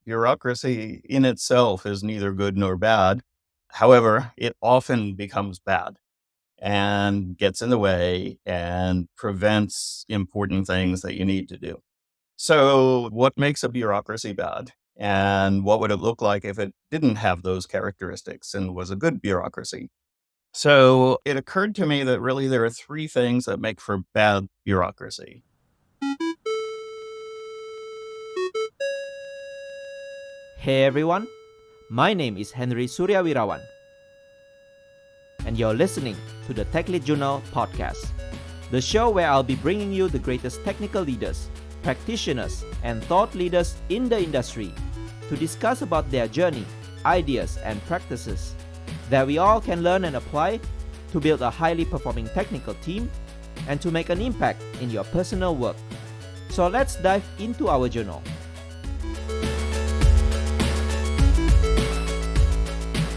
bureaucracy in itself is neither good nor bad. However, it often becomes bad and gets in the way and prevents important things that you need to do. So, what makes a bureaucracy bad? And what would it look like if it didn't have those characteristics and was a good bureaucracy? So, it occurred to me that really there are three things that make for bad bureaucracy. Hey everyone, my name is Henry Suryawirawan, and you're listening to the Tech Lead Journal podcast, the show where I'll be bringing you the greatest technical leaders, practitioners, and thought leaders in the industry to discuss about their journey, ideas, and practices that we all can learn and apply to build a highly performing technical team and to make an impact in your personal work. So let's dive into our journal.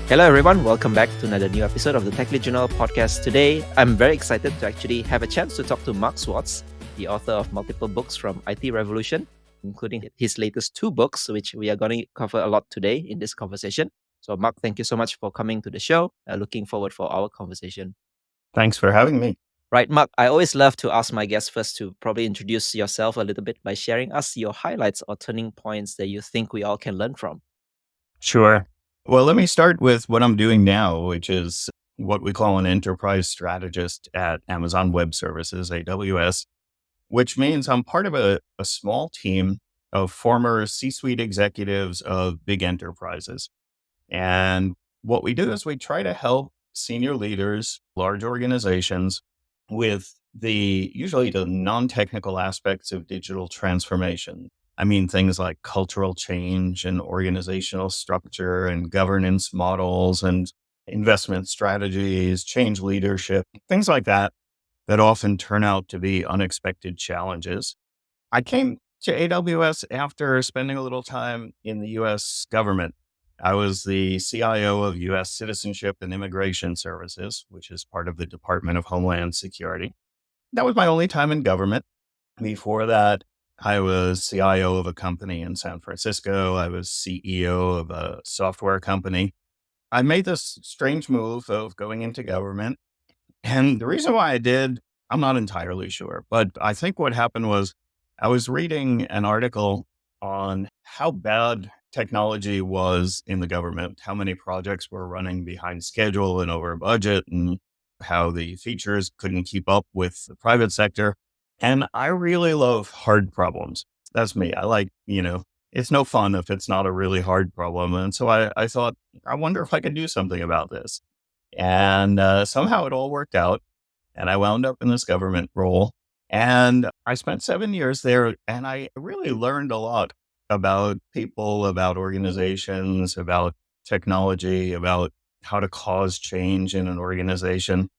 Hello everyone, welcome back to another new episode of the Tech Lead Journal podcast. Today, I'm very excited to actually have a chance to talk to Mark Schwartz, the author of multiple books from IT Revolution, including his latest two books, which we are going to cover a lot today in this conversation. So Mark, thank you so much for coming to the show. Looking forward for our conversation. Thanks for having me. Right, Mark, I always love to ask my guests first to probably introduce yourself a little bit by sharing us your highlights or turning points that you think we all can learn from. Sure. Well, let me start with what I'm doing now, which is what we call an enterprise strategist at Amazon Web Services, AWS, which means I'm part of a small team of former C-suite executives of big enterprises. And what we do is we try to help senior leaders, large organizations with usually the non-technical aspects of digital transformation. I mean, things like cultural change and organizational structure and governance models and investment strategies, change leadership, things like that, that often turn out to be unexpected challenges. I came to AWS after spending a little time in the US government. I was the CIO of US Citizenship and Immigration Services, which is part of the Department of Homeland Security. That was my only time in government. Before that, I was CIO of a company in San Francisco. I was CEO of a software company. I made this strange move of going into government. And the reason why I did, I'm not entirely sure. But I think what happened was I was reading an article on how bad technology was in the government, how many projects were running behind schedule and over budget, and how the features couldn't keep up with the private sector. And I really love hard problems. That's me. I like, it's no fun if it's not a really hard problem. And so I thought, I wonder if I could do something about this. And somehow it all worked out. And I wound up in this government role. And I spent 7 years there. And I really learned a lot about people, about organizations, about technology, about how to cause change in an organization.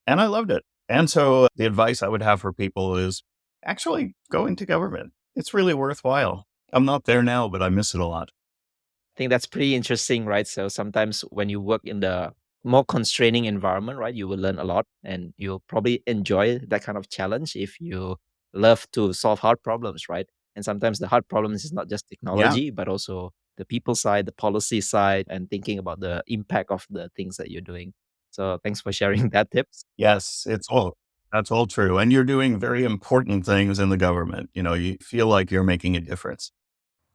And I loved it. And so the advice I would have for people is actually go into government. It's really worthwhile. I'm not there now, but I miss it a lot. I think that's pretty interesting, right? So sometimes when you work in the more constraining environment, right, you will learn a lot and you'll probably enjoy that kind of challenge if you love to solve hard problems, right? And sometimes the hard problems is not just Yeah. technology, but also the people side, the policy side, and thinking about the impact of the things that you're doing. So thanks for sharing that tips. Yes, that's all true. And you're doing very important things in the government. You feel like you're making a difference.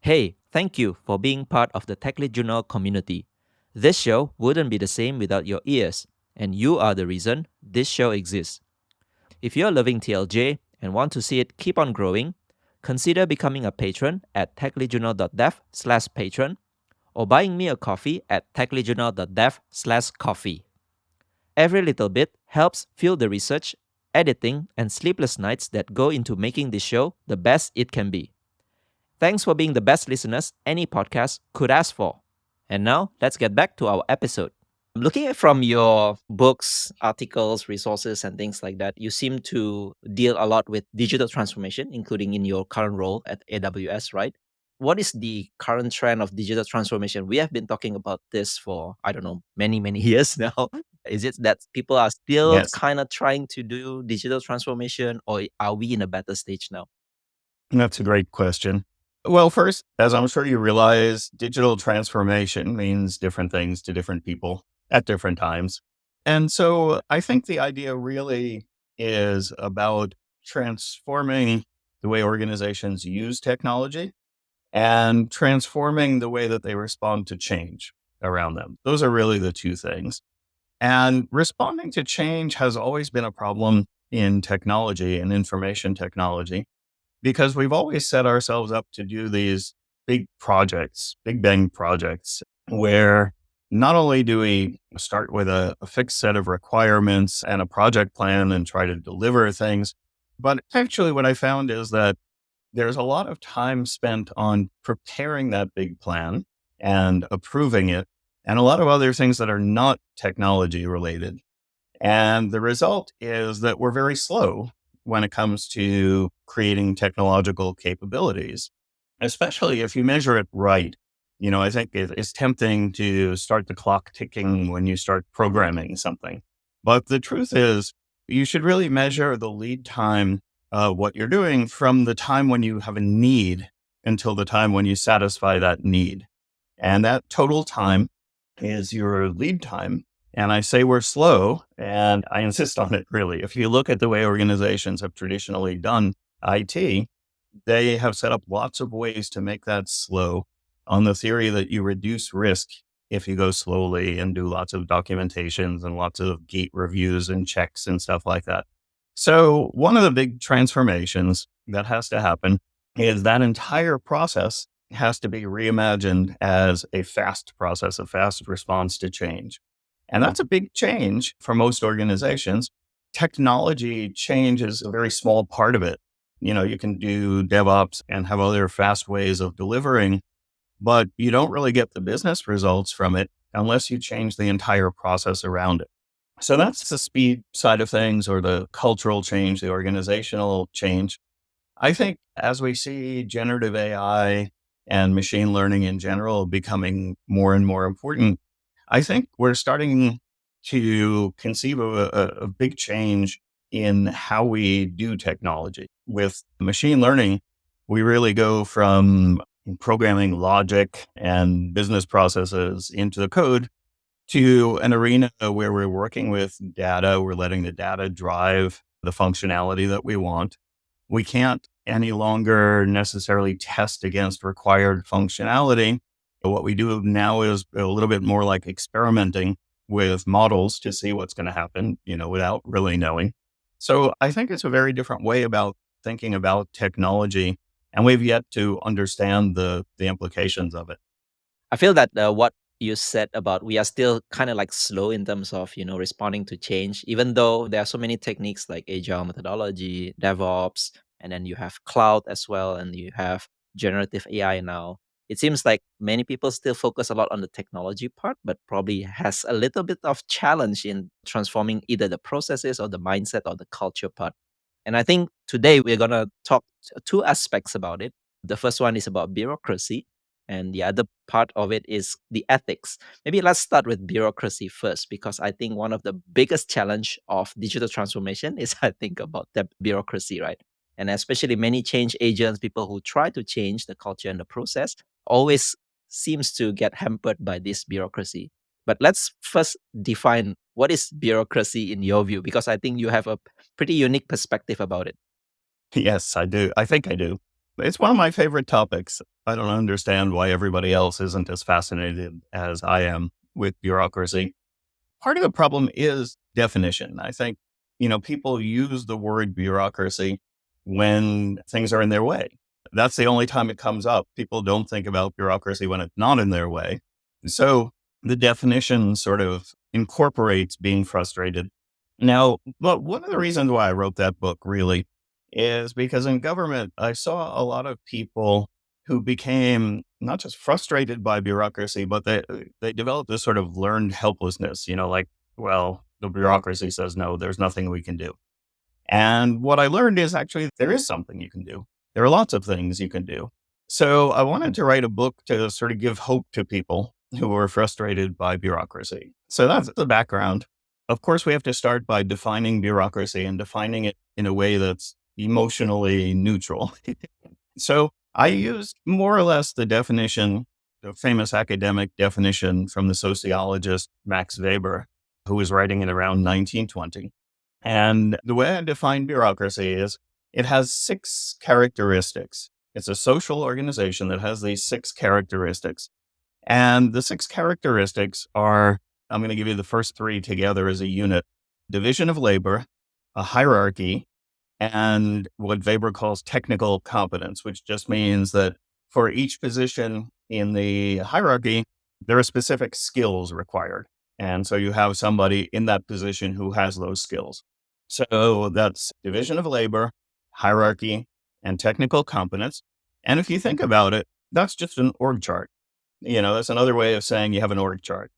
Hey, thank you for being part of the Tech Lead Journal community. This show wouldn't be the same without your ears, and you are the reason this show exists. If you're loving TLJ and want to see it keep on growing, consider becoming a patron at techleadjournal.dev/patron or buying me a coffee at techleadjournal.dev/coffee. Every little bit helps fuel the research, editing, and sleepless nights that go into making this show the best it can be. Thanks for being the best listeners any podcast could ask for. And now, let's get back to our episode. Looking at from your books, articles, resources, and things like that, you seem to deal a lot with digital transformation, including in your current role at AWS, right? What is the current trend of digital transformation? We have been talking about this for, many, many years now. Is it that people are still Yes, kind of trying to do digital transformation, or are we in a better stage now? that's a great question. Well, first, as I'm sure you realize, digital transformation means different things to different people at different times. And so I think the idea really is about transforming the way organizations use technology and transforming the way that they respond to change around them. Those are really the two things. And responding to change has always been a problem in technology and information technology because we've always set ourselves up to do these big projects, big bang projects, where not only do we start with a fixed set of requirements and a project plan and try to deliver things, but actually what I found is that there's a lot of time spent on preparing that big plan and approving it, and a lot of other things that are not technology related. And the result is that we're very slow when it comes to creating technological capabilities, especially if you measure it right. I think it's tempting to start the clock ticking when you start programming something. But the truth is, you should really measure the lead time of what you're doing from the time when you have a need until the time when you satisfy that need. And that total time is your lead time. And I say we're slow, and I insist on it really. If you look at the way organizations have traditionally done IT, they have set up lots of ways to make that slow on the theory that you reduce risk if you go slowly and do lots of documentations and lots of gate reviews and checks and stuff like that. So one of the big transformations that has to happen is that entire process has to be reimagined as a fast process, a fast response to change. And that's a big change for most organizations. Technology change is a very small part of it. You can do DevOps and have other fast ways of delivering, but you don't really get the business results from it unless you change the entire process around it. So that's the speed side of things, or the cultural change, the organizational change. I think as we see generative AI and machine learning in general becoming more and more important, I think we're starting to conceive of a big change in how we do technology. With machine learning, we really go from programming logic and business processes into the code to an arena where we're working with data. We're letting the data drive the functionality that we want. We can't any longer necessarily test against required functionality. What we do now is a little bit more like experimenting with models to see what's going to happen, without really knowing. So I think it's a very different way about thinking about technology, and we've yet to understand the implications of it. I feel that what you said about we are still kind of like slow in terms of responding to change, even though there are so many techniques like agile methodology, DevOps, and then you have cloud as well, and you have generative AI now. It seems like many people still focus a lot on the technology part, but probably has a little bit of challenge in transforming either the processes or the mindset or the culture part. And I think today we're gonna talk two aspects about it. The first one is about bureaucracy, and the other part of it is the ethics. Maybe let's start with bureaucracy first, because I think one of the biggest challenge of digital transformation is I think about the bureaucracy, right? And especially many change agents, people who try to change the culture and the process, always seems to get hampered by this bureaucracy. But let's first define what is bureaucracy in your view, because I think you have a pretty unique perspective about it. Yes, I do. I think I do. It's one of my favorite topics. I don't understand why everybody else isn't as fascinated as I am with bureaucracy. Part of the problem is definition. I think, people use the word bureaucracy when things are in their way. That's the only time it comes up. People don't think about bureaucracy when it's not in their way. So the definition sort of incorporates being frustrated. Now, but one of the reasons why I wrote that book really is because in government, I saw a lot of people who became not just frustrated by bureaucracy, but they developed this sort of learned helplessness, like, well, the bureaucracy says no, there's nothing we can do. And what I learned is actually there is something you can do. There are lots of things you can do. So I wanted to write a book to sort of give hope to people who are frustrated by bureaucracy. So that's the background. Of course, we have to start by defining bureaucracy and defining it in a way that's emotionally neutral. So I used more or less the definition, the famous academic definition from the sociologist Max Weber, who was writing it around 1920. And the way I define bureaucracy is it has six characteristics. It's a social organization that has these six characteristics. And the six characteristics are, I'm going to give you the first three together as a unit: division of labor, a hierarchy, and what Weber calls technical competence, which just means that for each position in the hierarchy, there are specific skills required. And so you have somebody in that position who has those skills. So that's division of labor, hierarchy, and technical competence. And if you think about it, that's just an org chart. That's another way of saying you have an org chart.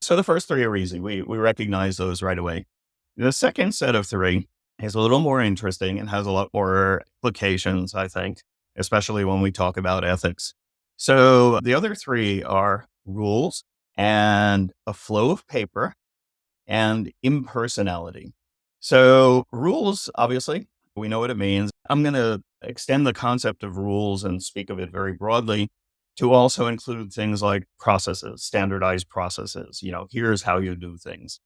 So the first three are easy. We recognize those right away. The second set of three is a little more interesting and has a lot more implications, I think, especially when we talk about ethics. So the other three are rules and a flow of paper and impersonality. So rules, obviously, we know what it means. I'm going to extend the concept of rules and speak of it very broadly to also include things like processes, standardized processes. Here's how you do things.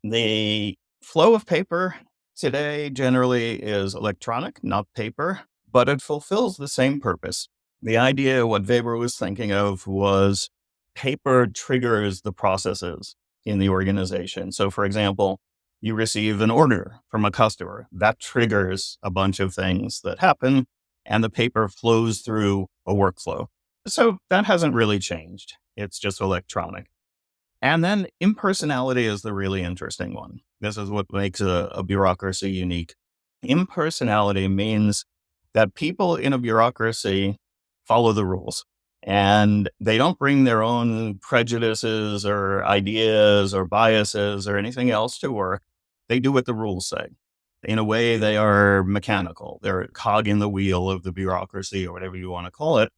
The flow of paper today generally is electronic, not paper, but it fulfills the same purpose. The idea, what Weber was thinking of, was paper triggers the processes in the organization. So, for example, you receive an order from a customer that triggers a bunch of things that happen, and the paper flows through a workflow. So that hasn't really changed. It's just electronic. And then impersonality is the really interesting one. This is what makes a bureaucracy unique. Impersonality means that people in a bureaucracy follow the rules, and they don't bring their own prejudices or ideas or biases or anything else to work. They do what the rules say. In a way, they are mechanical. They're a cog in the wheel of the bureaucracy, or whatever you want to call it.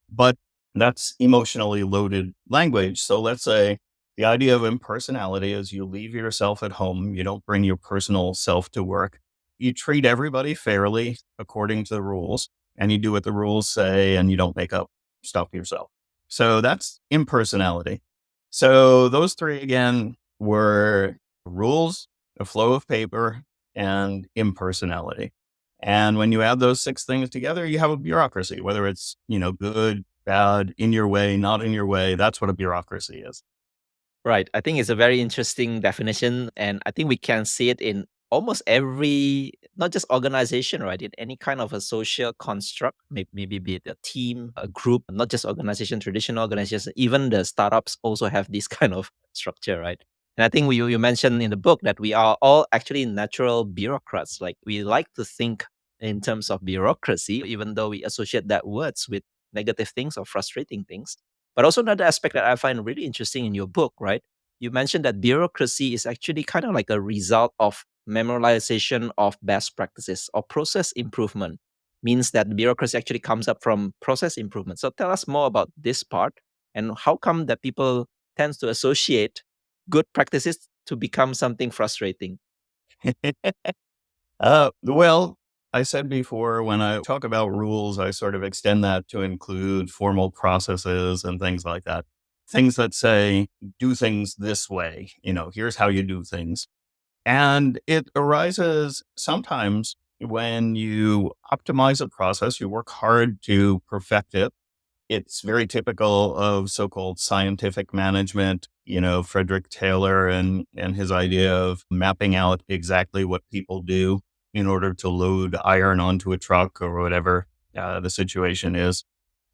But that's emotionally loaded language. So let's say the idea of impersonality is you leave yourself at home. You don't bring your personal self to work. You treat everybody fairly according to the rules, and you do what the rules say, and you don't make up stuff yourself. So that's impersonality. So those three again were rules, a flow of paper, and impersonality. And when you add those six things together, you have a bureaucracy, whether it's, good, bad, in your way, not in your way. That's what a bureaucracy is. Right. I think it's a very interesting definition. And I think we can see it in almost every, not just organization, right? In any kind of a social construct, maybe be it a team, a group, not just organization, traditional organizations, even the startups also have this kind of structure, right? And I think you mentioned in the book that we are all actually natural bureaucrats. Like we like to think in terms of bureaucracy, even though we associate that words with negative things or frustrating things. But also another aspect that I find really interesting in your book, right? You mentioned that bureaucracy is actually kind of like a result of memorization of best practices or process improvement. Means that bureaucracy actually comes up from process improvement. So tell us more about this part and how come that people tends to associate good practices to become something frustrating. Well, I said before, when I talk about rules, I sort of extend that to include formal processes and things like that. Things that say, do things this way, here's how you do things. And it arises sometimes when you optimize a process, you work hard to perfect it. It's very typical of so-called scientific management, Frederick Taylor and his idea of mapping out exactly what people do in order to load iron onto a truck or whatever the situation is.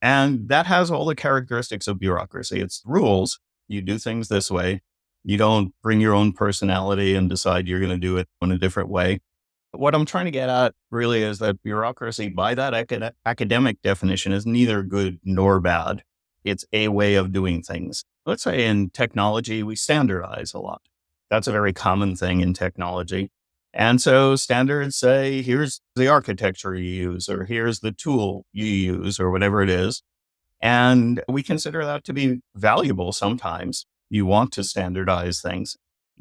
And that has all the characteristics of bureaucracy. It's rules. You do things this way. You don't bring your own personality and decide you're going to do it in a different way. What I'm trying to get at really is that bureaucracy, by that academic definition, is neither good nor bad. It's a way of doing things. Let's say in technology, we standardize a lot. That's a very common thing in technology. And so standards say, here's the architecture you use, or here's the tool you use, or whatever it is. And we consider that to be valuable sometimes. You want to standardize things.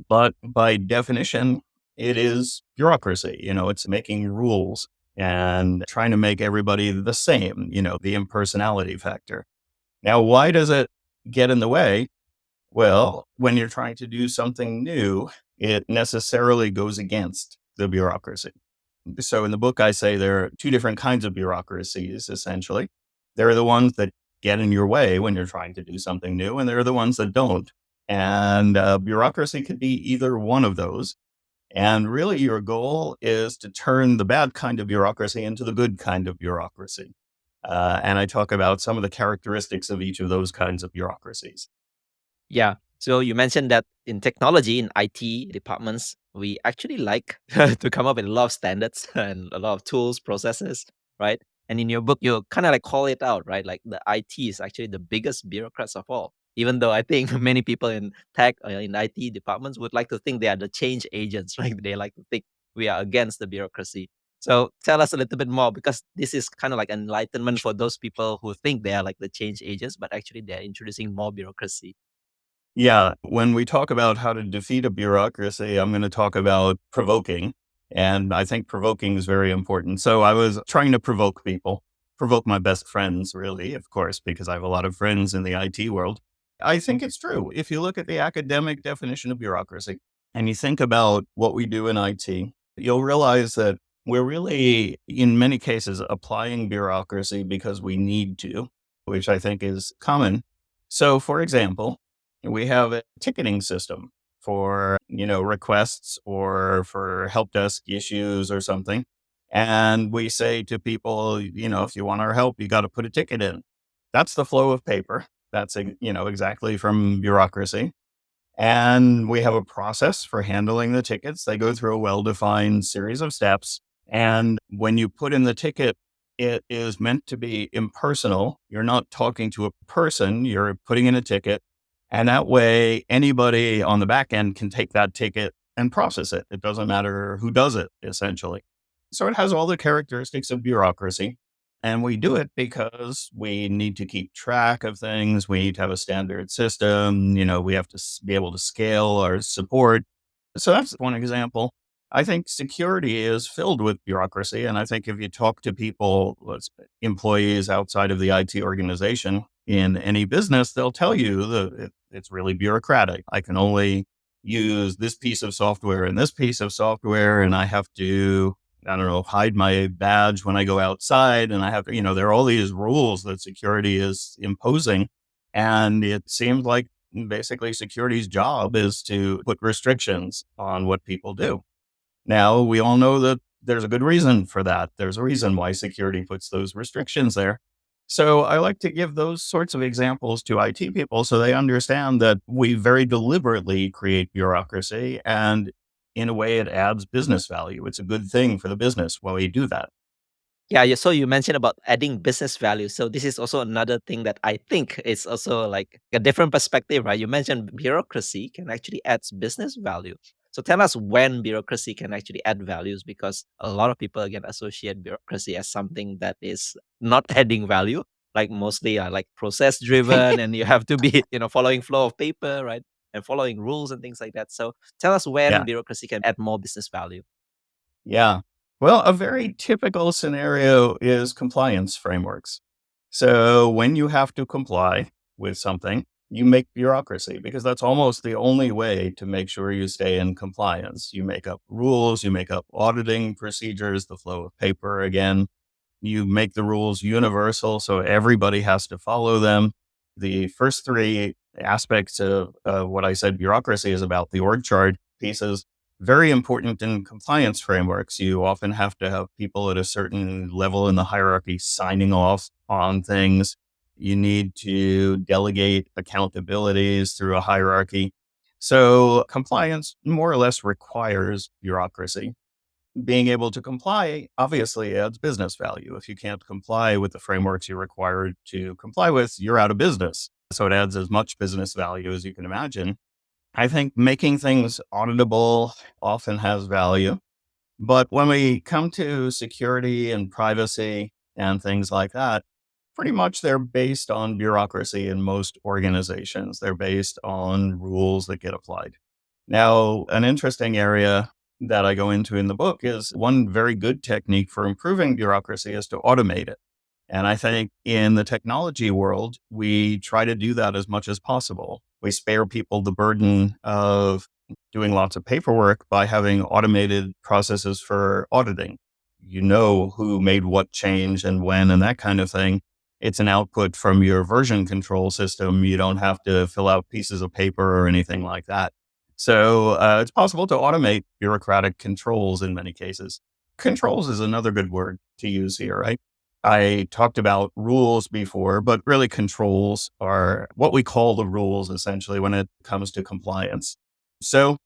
But by definition, it is bureaucracy. It's making rules. and trying to make everybody the same, the impersonality factor. Now, why does it get in the way? Well, when you're trying to do something new, it necessarily goes against the bureaucracy. So in the book, I say there are two different kinds of bureaucracies, essentially. There are the ones that get in your way when you're trying to do something new, and there are the ones that don't. And bureaucracy could be either one of those. And really, your goal is to turn the bad kind of bureaucracy into the good kind of bureaucracy. And I talk about some of the characteristics of each of those kinds of bureaucracies. Yeah. So you mentioned that in technology, in IT departments, we actually like to come up with a lot of standards and a lot of tools, processes, right? And in your book, you kind of like call it out, right? Like the IT is actually the biggest bureaucrats of all. Even though I think many people in tech, in IT departments would like to think they are the change agents, right? They like to think we are against the bureaucracy. So tell us a little bit more because this is kind of like enlightenment for those people who think they are like the change agents, but actually they're introducing more bureaucracy. Yeah, when we talk about how to defeat a bureaucracy, I'm going to talk about provoking. And I think provoking is very important. So I was trying to provoke people, provoke my best friends, really, of course, because I have a lot of friends in the IT world. I think it's true. If you look at the academic definition of bureaucracy and you think about what we do in IT, you'll realize that we're really, in many cases, applying bureaucracy because we need to, which I think is common. So, for example, we have a ticketing system for, requests or for help desk issues or something. And we say to people, if you want our help, you got to put a ticket in. That's the flow of paper. That's, exactly from bureaucracy. And we have a process for handling the tickets. They go through a well-defined series of steps. And when you put in the ticket, it is meant to be impersonal. You're not talking to a person, you're putting in a ticket. And that way, anybody on the back end can take that ticket and process it. It doesn't matter who does it, essentially. So it has all the characteristics of bureaucracy. And we do it because we need to keep track of things. We need to have a standard system. We have to be able to scale our support. So that's one example. I think security is filled with bureaucracy. And I think if you talk to people, employees outside of the IT organization in any business, they'll tell you that it's really bureaucratic. I can only use this piece of software and this piece of software, and I have to, I don't know, hide my badge when I go outside. And I have to, there are all these rules that security is imposing. And it seems like basically security's job is to put restrictions on what people do. Now, we all know that there's a good reason for that. There's a reason why security puts those restrictions there. So I like to give those sorts of examples to IT people so they understand that we very deliberately create bureaucracy, and in a way it adds business value. It's a good thing for the business while we do that. Yeah, so you mentioned about adding business value. So this is also another thing that I think is also like a different perspective, right? You mentioned bureaucracy can actually add business value. So tell us when bureaucracy can actually add values because a lot of people again associate bureaucracy as something that is not adding value, like mostly like process driven and you have to be, following flow of paper, right? And following rules and things like that. So tell us when Yeah. bureaucracy can add more business value. Yeah. Well, a very typical scenario is compliance frameworks. So when you have to comply with something, you make bureaucracy because that's almost the only way to make sure you stay in compliance. You make up rules, you make up auditing procedures, the flow of paper again. You make the rules universal, so everybody has to follow them. The first three aspects of what I said bureaucracy is about, the org chart pieces, very important in compliance frameworks. You often have to have people at a certain level in the hierarchy signing off on things. You need to delegate accountabilities through a hierarchy. So compliance more or less requires bureaucracy. Being able to comply obviously adds business value. If you can't comply with the frameworks you're required to comply with, you're out of business. So it adds as much business value as you can imagine. I think making things auditable often has value. But when we come to security and privacy and things like that, pretty much they're based on bureaucracy in most organizations. They're based on rules that get applied. Now, an interesting area that I go into in the book is one very good technique for improving bureaucracy is to automate it. And I think in the technology world, we try to do that as much as possible. We spare people the burden of doing lots of paperwork by having automated processes for auditing. You know who made what change and when and that kind of thing. It's an output from your version control system. You don't have to fill out pieces of paper or anything like that. So it's possible to automate bureaucratic controls in many cases. Controls is another good word to use here, right? I talked about rules before, but really controls are what we call the rules essentially when it comes to compliance. So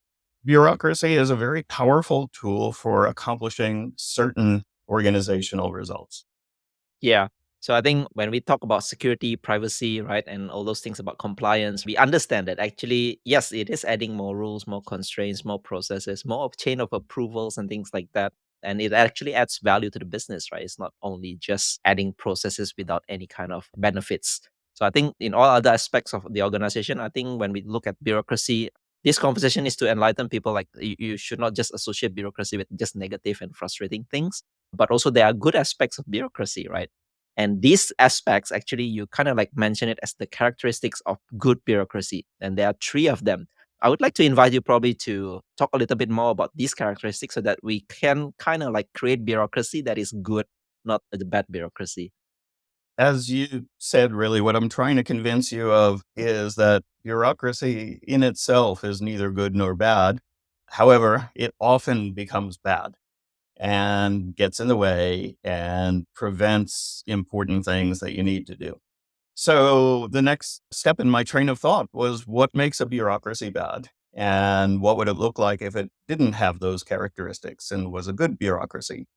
bureaucracy is a very powerful tool for accomplishing certain organizational results. Yeah. So I think when we talk about security, privacy, right, and all those things about compliance, we understand that actually, yes, it is adding more rules, more constraints, more processes, more of chain of approvals and things like that. And it actually adds value to the business, right? It's not only just adding processes without any kind of benefits. So I think in all other aspects of the organization, I think when we look at bureaucracy, this conversation is to enlighten people like you should not just associate bureaucracy with just negative and frustrating things, but also there are good aspects of bureaucracy, right? And these aspects, actually, you kind of like mention it as the characteristics of good bureaucracy. And there are three of them. I would like to invite you probably to talk a little bit more about these characteristics so that we can kind of like create bureaucracy that is good, not the bad bureaucracy. As you said, really, what I'm trying to convince you of is that bureaucracy in itself is neither good nor bad. However, it often becomes bad and gets in the way and prevents important things that you need to do. So the next step in my train of thought was what makes a bureaucracy bad? And what would it look like if it didn't have those characteristics and was a good bureaucracy?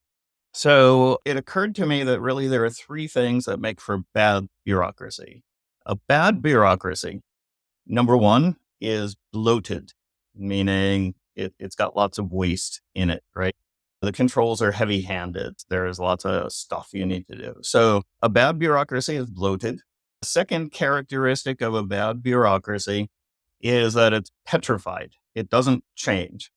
So it occurred to me that really there are three things that make for bad bureaucracy. A bad bureaucracy, number one, is bloated, meaning it's got lots of waste in it, right? The controls are heavy handed. There's lots of stuff you need to do. So a bad bureaucracy is bloated. The second characteristic of a bad bureaucracy is that it's petrified. It doesn't change.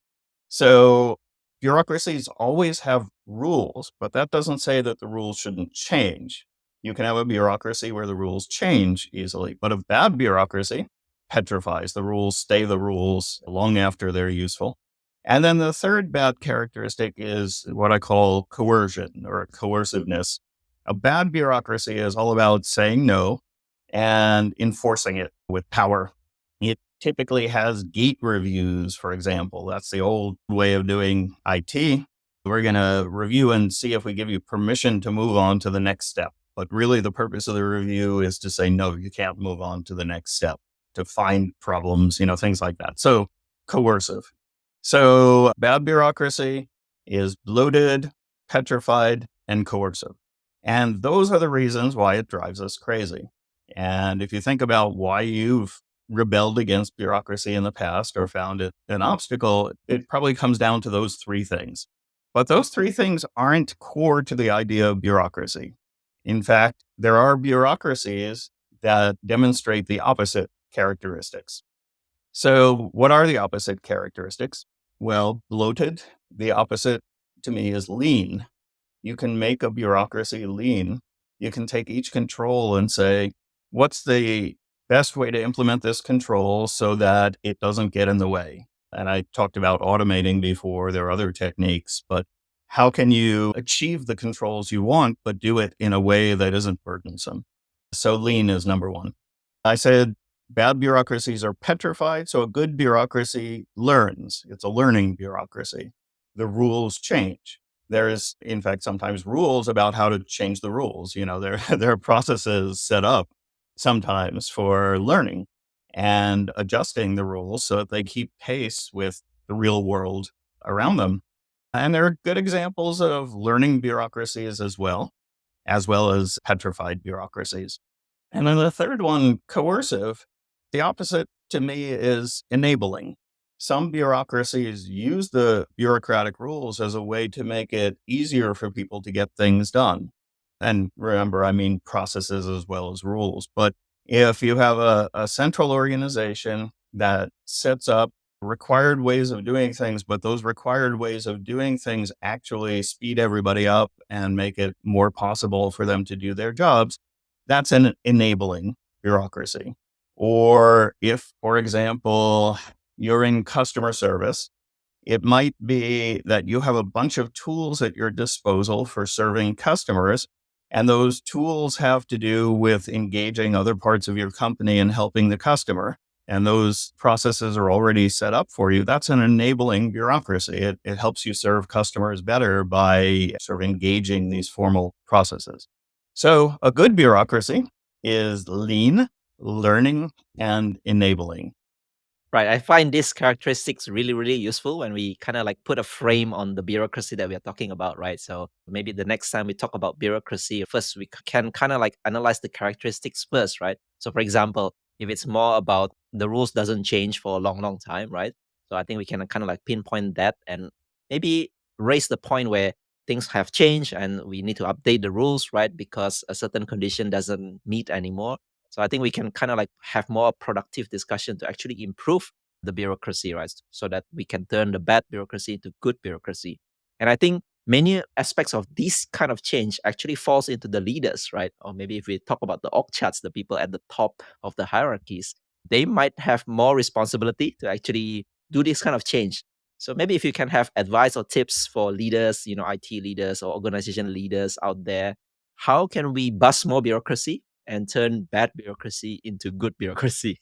So bureaucracies always have rules, but that doesn't say that the rules shouldn't change. You can have a bureaucracy where the rules change easily, but a bad bureaucracy petrifies. The rules stay the rules long after they're useful. And then the third bad characteristic is what I call coercion or coerciveness. A bad bureaucracy is all about saying no and enforcing it with power. It typically has gate reviews, for example. That's the old way of doing IT. We're going to review and see if we give you permission to move on to the next step. But really, the purpose of the review is to say, no, you can't move on to the next step, to find problems, things like that. So coercive. So bad bureaucracy is bloated, petrified, and coercive. And those are the reasons why it drives us crazy. And if you think about why you've rebelled against bureaucracy in the past or found it an obstacle, it probably comes down to those three things. But those three things aren't core to the idea of bureaucracy. In fact, there are bureaucracies that demonstrate the opposite characteristics. So, what are the opposite characteristics? Well, bloated, the opposite to me is lean. You can make a bureaucracy lean. You can take each control and say, what's the best way to implement this control so that it doesn't get in the way? And I talked about automating before. There are other techniques, but how can you achieve the controls you want, but do it in a way that isn't burdensome? So lean is number one. I said bad bureaucracies are petrified. So a good bureaucracy learns. It's a learning bureaucracy. The rules change. There's, in fact, sometimes rules about how to change the rules. There are processes set up sometimes for learning and adjusting the rules so that they keep pace with the real world around them. And there are good examples of learning bureaucracies as well as petrified bureaucracies. And then the third one, coercive, the opposite to me is enabling. Some bureaucracies use the bureaucratic rules as a way to make it easier for people to get things done. And remember, I mean processes as well as rules. But if you have a central organization that sets up required ways of doing things, but those required ways of doing things actually speed everybody up and make it more possible for them to do their jobs. That's an enabling bureaucracy. Or if, for example, you're in customer service, it might be that you have a bunch of tools at your disposal for serving customers. And those tools have to do with engaging other parts of your company and helping the customer. And those processes are already set up for you. That's an enabling bureaucracy. It helps you serve customers better by sort of engaging these formal processes. So a good bureaucracy is lean, learning, and enabling. Right. I find these characteristics really, really useful when we kind of like put a frame on the bureaucracy that we are talking about, right? So maybe the next time we talk about bureaucracy, first we can kind of like analyze the characteristics first, right? So for example, if it's more about the rules doesn't change for a long, long time, right? So I think we can kind of like pinpoint that and maybe raise the point where things have changed and we need to update the rules, right? Because a certain condition doesn't meet anymore. So I think we can kind of like have more productive discussion to actually improve the bureaucracy, right? So that we can turn the bad bureaucracy into good bureaucracy. And I think many aspects of this kind of change actually falls into the leaders, right? Or maybe if we talk about the org charts, the people at the top of the hierarchies, they might have more responsibility to actually do this kind of change. So maybe if you can have advice or tips for leaders, IT leaders or organization leaders out there, how can we bust more bureaucracy and turn bad bureaucracy into good bureaucracy?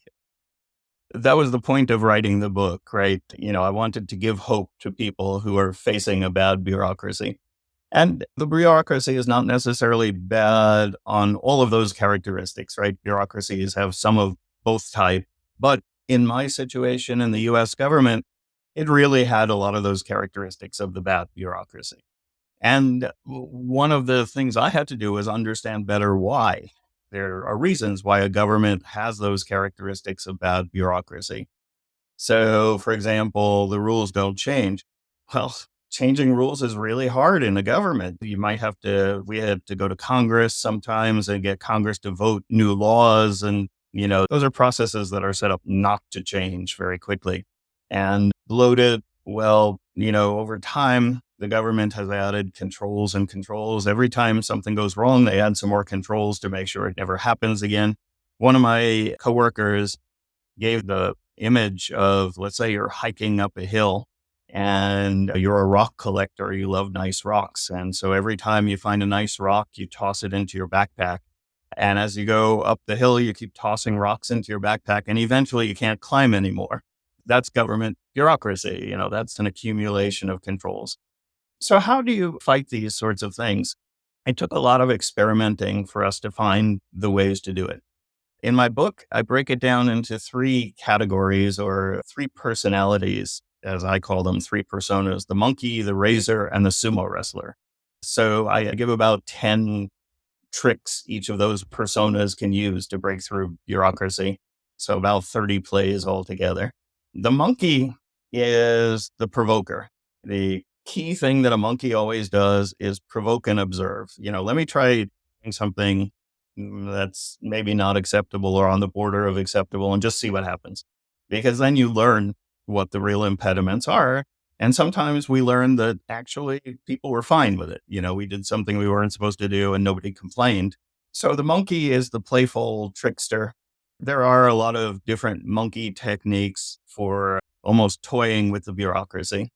That was the point of writing the book, right? I wanted to give hope to people who are facing a bad bureaucracy. And the bureaucracy is not necessarily bad on all of those characteristics, right? Bureaucracies have some of both type. But in my situation in the US government, it really had a lot of those characteristics of the bad bureaucracy. And one of the things I had to do was understand better why. There are reasons why a government has those characteristics of bad bureaucracy. So, for example, the rules don't change. Well, changing rules is really hard in a government. We had to go to Congress sometimes and get Congress to vote new laws. And, those are processes that are set up not to change very quickly. And bloated, well, over time, the government has added controls and controls. Every time something goes wrong, they add some more controls to make sure it never happens again. One of my coworkers gave the image of, let's say you're hiking up a hill and you're a rock collector, you love nice rocks. And so every time you find a nice rock, you toss it into your backpack. And as you go up the hill, you keep tossing rocks into your backpack and eventually you can't climb anymore. That's government bureaucracy. That's an accumulation of controls. So how do you fight these sorts of things? It took a lot of experimenting for us to find the ways to do it. In my book, I break it down into three categories or three personalities, as I call them, three personas: the monkey, the razor, and the sumo wrestler. So I give about 10 tricks each of those personas can use to break through bureaucracy. So about 30 plays altogether. The monkey is the provoker. The key thing that a monkey always does is provoke and observe. Let me try doing something that's maybe not acceptable or on the border of acceptable and just see what happens. Because then you learn what the real impediments are. And sometimes we learn that actually people were fine with it. We did something we weren't supposed to do and nobody complained. So the monkey is the playful trickster. There are a lot of different monkey techniques for almost toying with the bureaucracy.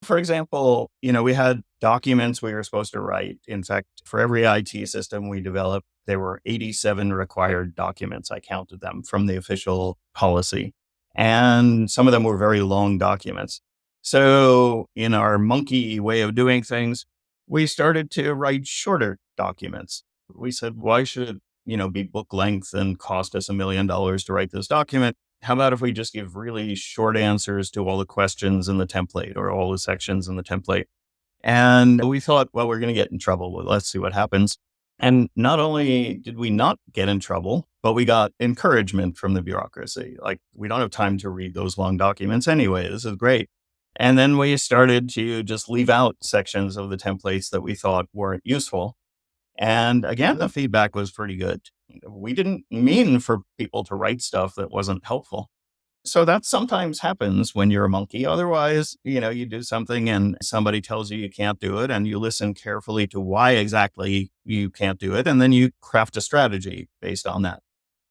For example, we had documents we were supposed to write. In fact, for every IT system we developed, there were 87 required documents. I counted them from the official policy. And some of them were very long documents. So in our monkey way of doing things, we started to write shorter documents. We said, why should it, be book length and cost us $1 million to write this document? How about if we just give really short answers to all the questions in the template or all the sections in the template? And we thought, well, we're going to get in trouble. Well, let's see what happens. And not only did we not get in trouble, but we got encouragement from the bureaucracy. Like, we don't have time to read those long documents anyway. This is great. And then we started to just leave out sections of the templates that we thought weren't useful. And again, the feedback was pretty good. We didn't mean for people to write stuff that wasn't helpful. So that sometimes happens when you're a monkey. Otherwise, you do something and somebody tells you you can't do it, and you listen carefully to why exactly you can't do it. And then you craft a strategy based on that.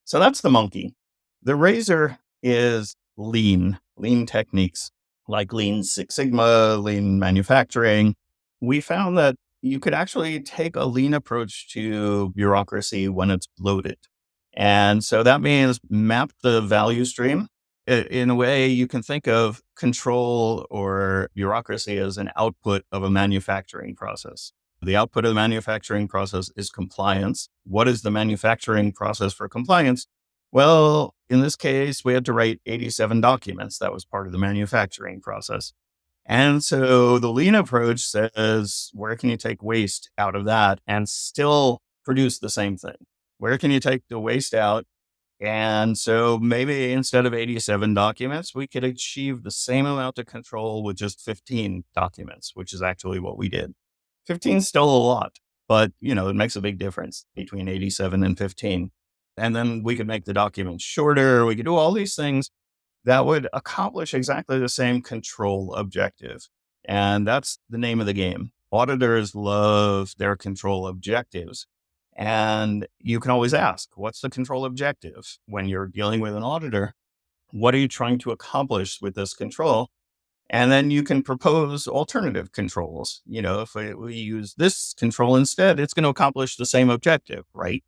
So that's the monkey. The razor is lean techniques like Lean Six Sigma, lean manufacturing. We found that you could actually take a lean approach to bureaucracy when it's bloated. And so that means map the value stream. In a way, you can think of control or bureaucracy as an output of a manufacturing process. The output of the manufacturing process is compliance. What is the manufacturing process for compliance? Well, in this case, we had to write 87 documents. That was part of the manufacturing process. And so the lean approach says, where can you take waste out of that and still produce the same thing? Where can you take the waste out? And so maybe instead of 87 documents, we could achieve the same amount of control with just 15 documents, which is actually what we did. 15 is still a lot, but it makes a big difference between 87 and 15. And then we could make the documents shorter. We could do all these things that would accomplish exactly the same control objective. And that's the name of the game. Auditors love their control objectives. And you can always ask, what's the control objective? When you're dealing with an auditor, what are you trying to accomplish with this control? And then you can propose alternative controls. If we use this control instead, it's going to accomplish the same objective, right?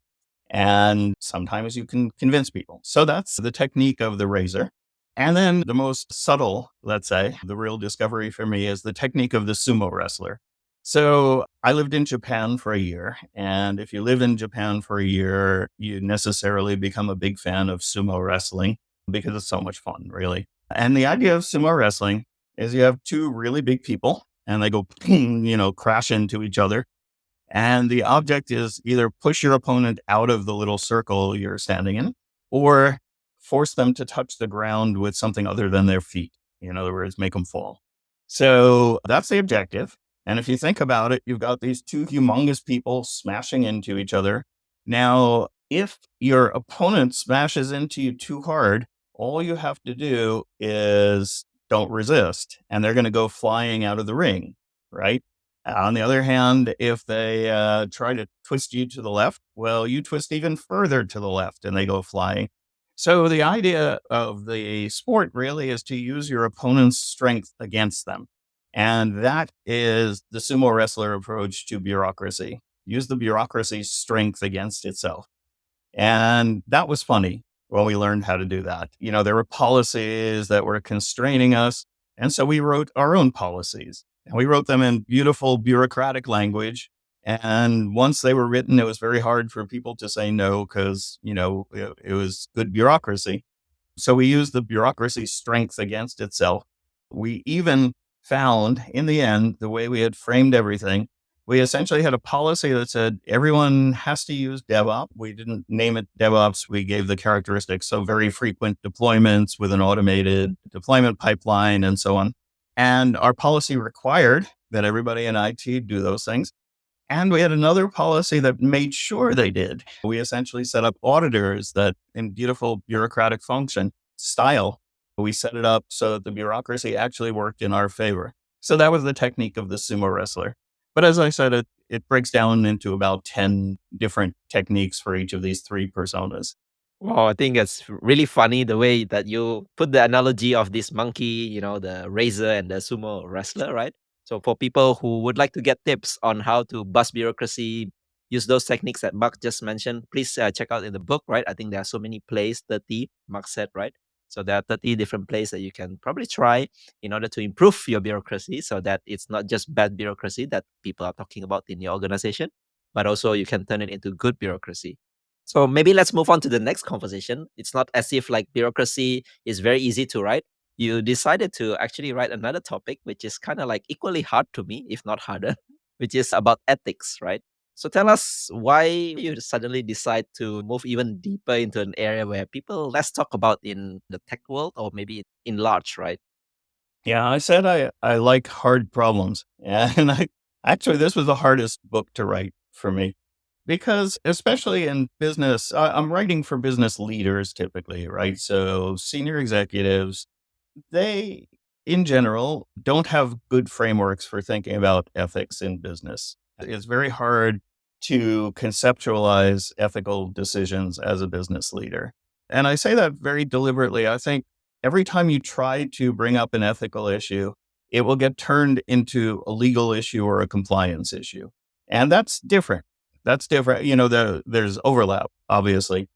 And sometimes you can convince people. So that's the technique of the razor. And then the most subtle, let's say, the real discovery for me is the technique of the sumo wrestler. So I lived in Japan for a year. And if you live in Japan for a year, you necessarily become a big fan of sumo wrestling because it's so much fun, really. And the idea of sumo wrestling is you have two really big people and they go, ping, crash into each other. And the object is either push your opponent out of the little circle you're standing in or force them to touch the ground with something other than their feet. In other words, make them fall. So that's the objective. And if you think about it, you've got these two humongous people smashing into each other. Now, if your opponent smashes into you too hard, all you have to do is don't resist, and they're going to go flying out of the ring, right? On the other hand, if they try to twist you to the left, well, you twist even further to the left and they go flying. So the idea of the sport really is to use your opponent's strength against them. And that is the sumo wrestler approach to bureaucracy. Use the bureaucracy's strength against itself. And that was funny when we learned how to do that. There were policies that were constraining us. And so we wrote our own policies. And we wrote them in beautiful bureaucratic language. And once they were written, it was very hard for people to say no because, it was good bureaucracy. So we used the bureaucracy's strength against itself. We even found in the end, the way we had framed everything, we essentially had a policy that said everyone has to use DevOps. We didn't name it DevOps. We gave the characteristics. So very frequent deployments with an automated deployment pipeline and so on. And our policy required that everybody in IT do those things. And we had another policy that made sure they did. We essentially set up auditors that in beautiful bureaucratic function style, we set it up so that the bureaucracy actually worked in our favor. So that was the technique of the sumo wrestler. But as I said, it breaks down into about 10 different techniques for each of these three personas. Wow, I think it's really funny the way that you put the analogy of this monkey, the razor and the sumo wrestler, right? So for people who would like to get tips on how to bust bureaucracy, use those techniques that Mark just mentioned, please check out in the book, right? I think there are so many plays, 30, Mark said, right? So there are 30 different plays that you can probably try in order to improve your bureaucracy so that it's not just bad bureaucracy that people are talking about in your organization, but also you can turn it into good bureaucracy. So maybe let's move on to the next conversation. It's not as if like bureaucracy is very easy to write. You decided to actually write another topic, which is kind of like equally hard to me, if not harder, which is about ethics, right? So tell us why you suddenly decide to move even deeper into an area where people less talk about in the tech world or maybe in large, right? Yeah, I said I like hard problems. And actually, this was the hardest book to write for me. Because especially in business, I'm writing for business leaders typically, right? So senior executives, they, in general, don't have good frameworks for thinking about ethics in business. It's very hard to conceptualize ethical decisions as a business leader. And I say that very deliberately. I think every time you try to bring up an ethical issue, it will get turned into a legal issue or a compliance issue. And that's different. That's different. There's overlap, obviously,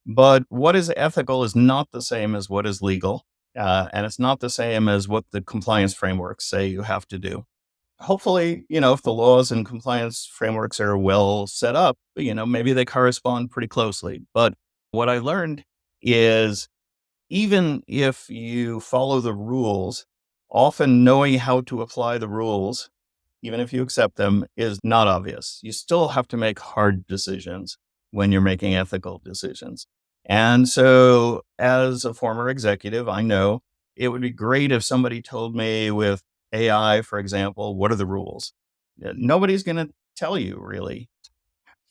but what is ethical is not the same as what is legal. And it's not the same as what the compliance frameworks say you have to do. Hopefully, if the laws and compliance frameworks are well set up, maybe they correspond pretty closely. But what I learned is even if you follow the rules, often knowing how to apply the rules, even if you accept them, is not obvious. You still have to make hard decisions when you're making ethical decisions. And so, as a former executive, I know it would be great if somebody told me with AI, for example, what are the rules? Nobody's going to tell you really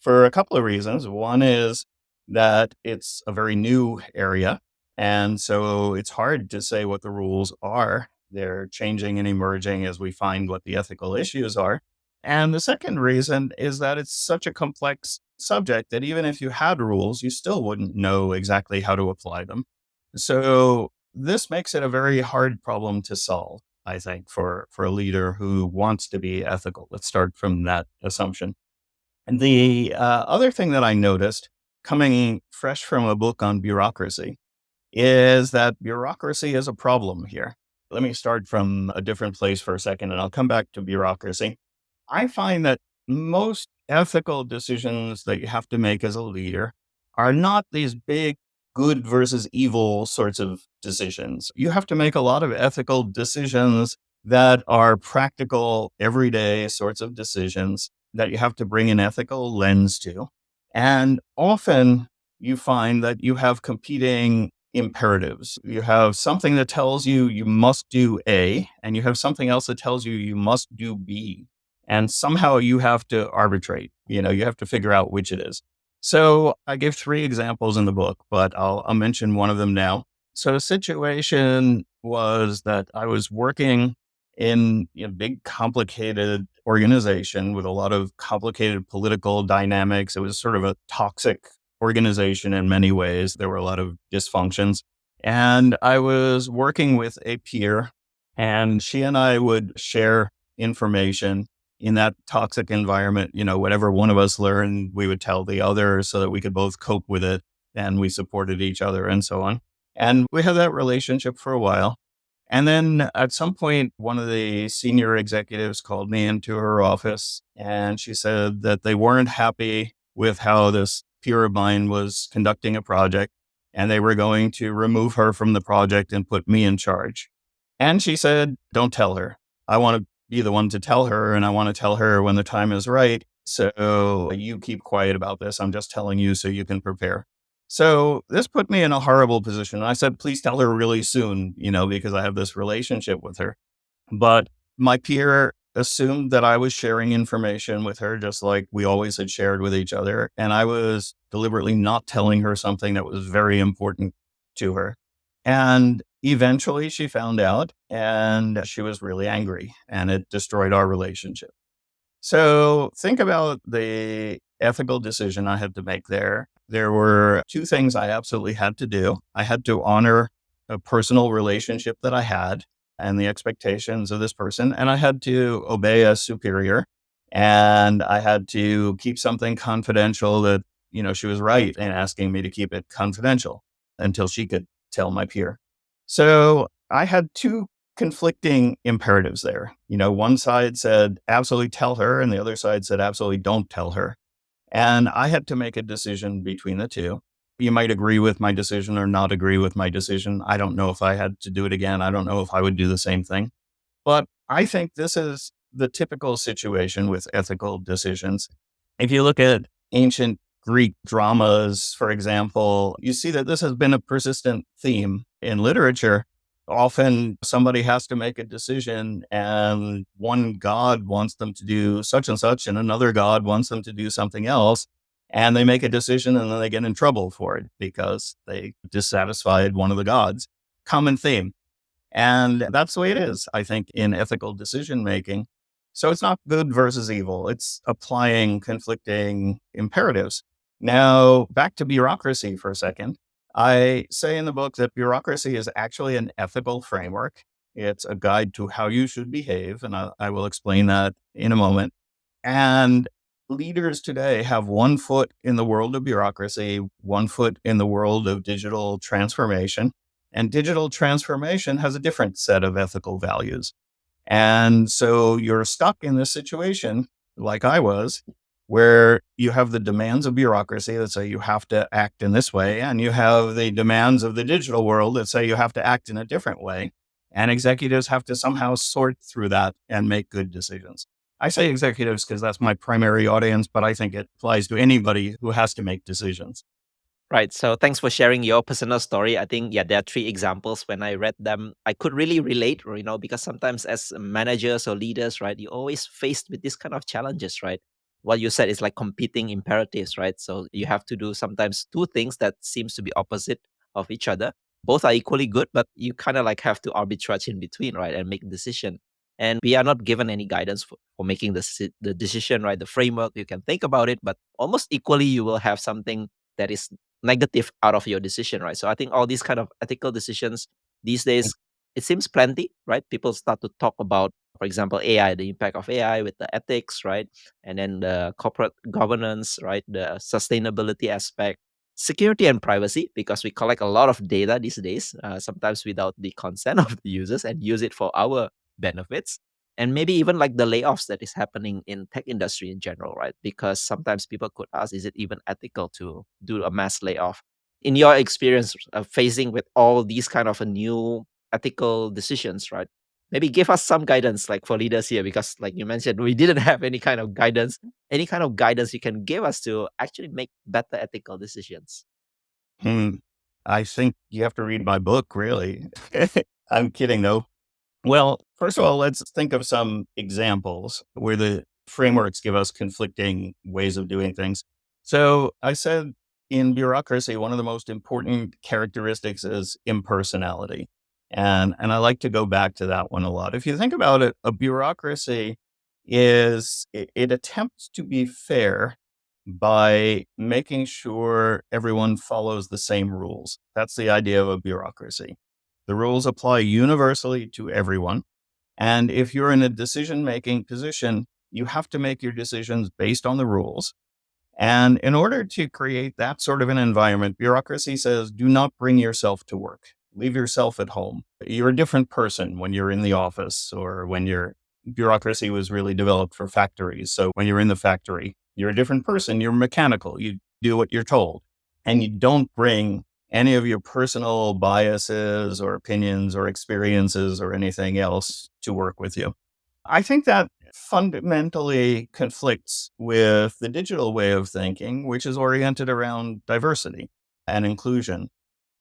for a couple of reasons. One is that it's a very new area. And so it's hard to say what the rules are. They're changing and emerging as we find what the ethical issues are. And the second reason is that it's such a complex subject that even if you had rules, you still wouldn't know exactly how to apply them. So this makes it a very hard problem to solve, I think, for a leader who wants to be ethical. Let's start from that assumption. And the other thing that I noticed coming fresh from a book on bureaucracy is that bureaucracy is a problem here. Let me start from a different place for a second and I'll come back to bureaucracy. I find that most ethical decisions that you have to make as a leader are not these big good versus evil sorts of decisions. You have to make a lot of ethical decisions that are practical, everyday sorts of decisions that you have to bring an ethical lens to. And often you find that you have competing imperatives. You have something that tells you you must do A, and you have something else that tells you you must do B. And somehow you have to arbitrate, you have to figure out which it is. So I give three examples in the book, but I'll mention one of them now. So the situation was that I was working in a big, complicated organization with a lot of complicated political dynamics. It was sort of a toxic organization in many ways. There were a lot of dysfunctions. And I was working with a peer, and she and I would share information in that toxic environment. Whatever one of us learned, we would tell the other so that we could both cope with it, and we supported each other and so on. And we had that relationship for a while. And then at some point, one of the senior executives called me into her office and she said that they weren't happy with how this peer of mine was conducting a project and they were going to remove her from the project and put me in charge. And she said, don't tell her. I want to be the one to tell her, and I want to tell her when the time is right. So you keep quiet about this. I'm just telling you so you can prepare. So this put me in a horrible position. I said, please tell her really soon, because I have this relationship with her. But my peer assumed that I was sharing information with her, just like we always had shared with each other. And I was deliberately not telling her something that was very important to her. And eventually she found out and she was really angry and it destroyed our relationship. So think about the ethical decision I had to make there. There were two things I absolutely had to do. I had to honor a personal relationship that I had and the expectations of this person. And I had to obey a superior. And I had to keep something confidential that, she was right in asking me to keep it confidential until she could tell my peer. So I had two conflicting imperatives there. One side said, absolutely tell her. And the other side said, absolutely don't tell her. And I had to make a decision between the two. You might agree with my decision or not agree with my decision. I don't know if I had to do it again. I don't know if I would do the same thing. But I think this is the typical situation with ethical decisions. If you look at ancient Greek dramas, for example, you see that this has been a persistent theme in literature. Often somebody has to make a decision and one god wants them to do such and such and another god wants them to do something else. and they make a decision and then they get in trouble for it because they dissatisfied one of the gods. Common theme. And that's the way it is, I think, in ethical decision making. So it's not good versus evil, it's applying conflicting imperatives. Now, back to bureaucracy for a second. I say in the book that bureaucracy is actually an ethical framework. It's a guide to how you should behave. And I will explain that in a moment. And leaders today have one foot in the world of bureaucracy, one foot in the world of digital transformation. And digital transformation has a different set of ethical values. And so you're stuck in this situation, like I was, where you have the demands of bureaucracy that say you have to act in this way, and you have the demands of the digital world that say you have to act in a different way. And executives have to somehow sort through that and make good decisions. I say executives because that's my primary audience, but I think it applies to anybody who has to make decisions. Right. So thanks for sharing your personal story. I think, yeah, there are three examples. When I read them, I could really relate, because sometimes as managers or leaders, right, you're always faced with this kind of challenges, right? What you said is like competing imperatives, right? So you have to do sometimes two things that seems to be opposite of each other. Both are equally good, but you kind of like have to arbitrage in between, right? And make a decision. And we are not given any guidance for making the decision, right? The framework, you can think about it, but almost equally, you will have something that is negative out of your decision, right? So I think all these kind of ethical decisions these days, it seems plenty, right? People start to talk about, for example, AI, the impact of AI with the ethics, right? And then the corporate governance, right? The sustainability aspect, security and privacy, because we collect a lot of data these days, sometimes without the consent of the users and use it for our benefits. And maybe even like the layoffs that is happening in tech industry in general, right? Because sometimes people could ask, is it even ethical to do a mass layoff? In your experience facing with all these kind of a new ethical decisions, right? Maybe give us some guidance, like for leaders here, because like you mentioned, we didn't have any kind of guidance. Any kind of guidance you can give us to actually make better ethical decisions? Hmm. I think you have to read my book, really. I'm kidding, though. Well, first of all, let's think of some examples where the frameworks give us conflicting ways of doing things. So I said in bureaucracy, one of the most important characteristics is impersonality. And I like to go back to that one a lot. If you think about it, a bureaucracy it attempts to be fair by making sure everyone follows the same rules. That's the idea of a bureaucracy. The rules apply universally to everyone. And if you're in a decision making position, you have to make your decisions based on the rules. And in order to create that sort of an environment, bureaucracy says do not bring yourself to work. Leave yourself at home. You're a different person when you're in the office or when your bureaucracy was really developed for factories. So when you're in the factory, you're a different person. You're mechanical. You do what you're told. And you don't bring any of your personal biases or opinions or experiences or anything else to work with you. I think that fundamentally conflicts with the digital way of thinking, which is oriented around diversity and inclusion.